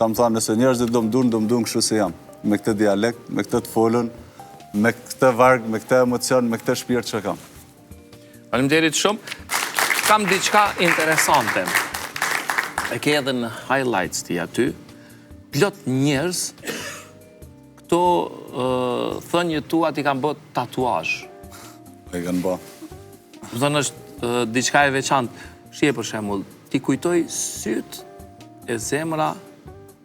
kam thënë nëse njerëzit do më dunë kështu si jam. Me këtë dialekt, me këtë të folën, me këtë varg, me këtë emocion, me këtë shpirt që kam. Faleminderit shumë. Kam diçka interesante. E ke edhe në highlights ti aty. Plot njerëz këto thënjët tua ti kanë bërë tatuazh. E kanë bë. Më thënë është diçka e veçantë. Shije për shembull, ti kujtoj syt e zemra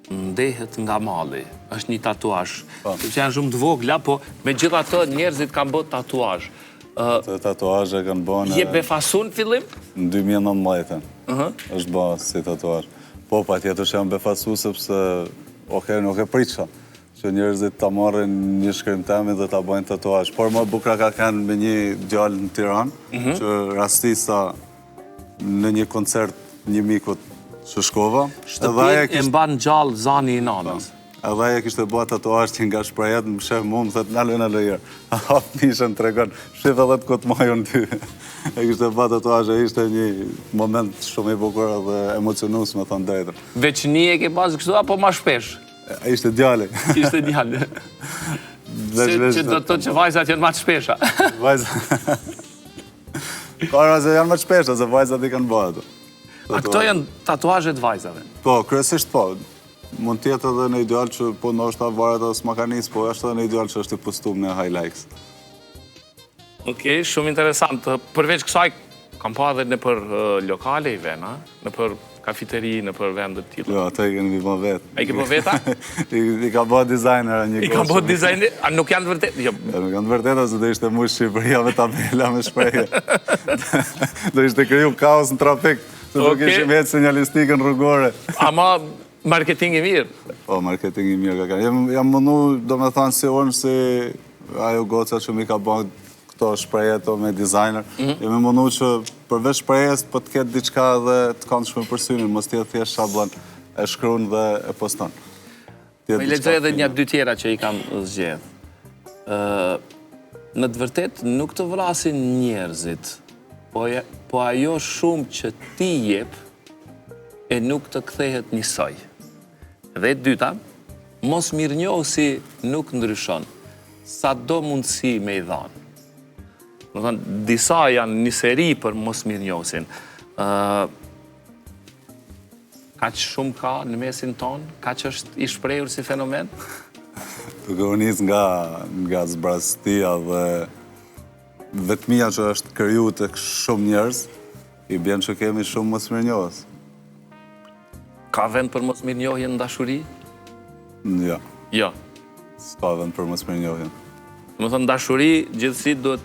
ndehet nga malli. Është një tatuazh. Sepse janë shumë të vogla, po megjithatë njerëzit kanë bërë tatuazh. Të tatuazhe kanë bën Je befasun fillim? në 2019. Është bë si tatuazh. Po, patjetër që jam befasu sepse nuk e pritësha që njerëzit ta marrin një shkrimtemi dhe ta bëjnë tatuazh. Por më bukra ka kanë me një djalë në Tiranë, që rastisa në një koncert një mikut që shkova. Shtëpin e mban gjallë zani i nanës. Edhe aja kishte bua tatuazh që nga shprejat më shef mu, më thët nalë lojër. Hap mishën të regon, shif edhe të këtë majon ty. E kishte bua tatuazh, e ishte një moment shumë i bukur dhe emocionus, me thonë drejtër. Veç një e ke pasë kështu, apo ma shpesh? E ishte djali. Ishte djali. Që do të thotë që vajzat janë ma të shpesha. Kara se janë ma të shpesha, se vajzat i kanë bua ato. A këto janë tatuazhet vajzave? Po, kryesisht po. Mund tjetë edhe në ideal që po në është ta varet edhe s'makanis, po është edhe në ideal që është i postum në highlights. Okej, shumë interesant. Përveç kësaj, kam pa edhe në për lokale i vena, në për kafiteri, në për vendet tjilë. Jo, ata i kënë bë vetë. A i ke bë veta? I ka bë designer një I ka bë designer? A nuk janë të vërtet? Jo. Nuk janë të vërtet, se do ishte mu Shqipëria me tabela me shprehje. Do ishte kriju kaos në trafik, se do kishim vetë sinjalistikën rrugore. Ama marketing i mirë? Po, marketing i mirë ka kanë. Jam mundu, do me thanë si orën, si ajo goca që mi ka bën këto shprehje to me designer. Jemi mundu që përveç shprehjes, po të ketë diçka dhe të kanë shme për synin, mos tjetë thjesht shablon, e shkruan dhe e poston. Me lexoj edhe një dy tjera që i kam zgjedh. Në të vërtet, nuk të vrasin njerëzit, po ajo shumë që ti jep, e nuk të kthehet njësoj. Dhe e dyta, mos mirënjohësi nuk ndryshon, sa do mundësi me i dhanë. Më thënë, disa janë një seri për mos mirënjohësin. Kaq shumë ka në mesin tonë? Kaq është i shprehur si fenomen? Duke u nis nga zbrastia dhe vetmia që është kriju tek shumë njerëz, i bjen që kemi shumë mos mirënjohës. Ka vend për mos mirënjohjen në dashuri? Jo. Jo. S'ka vend për mos mirënjohjen. Më thënë, dashuri gjithësi duhet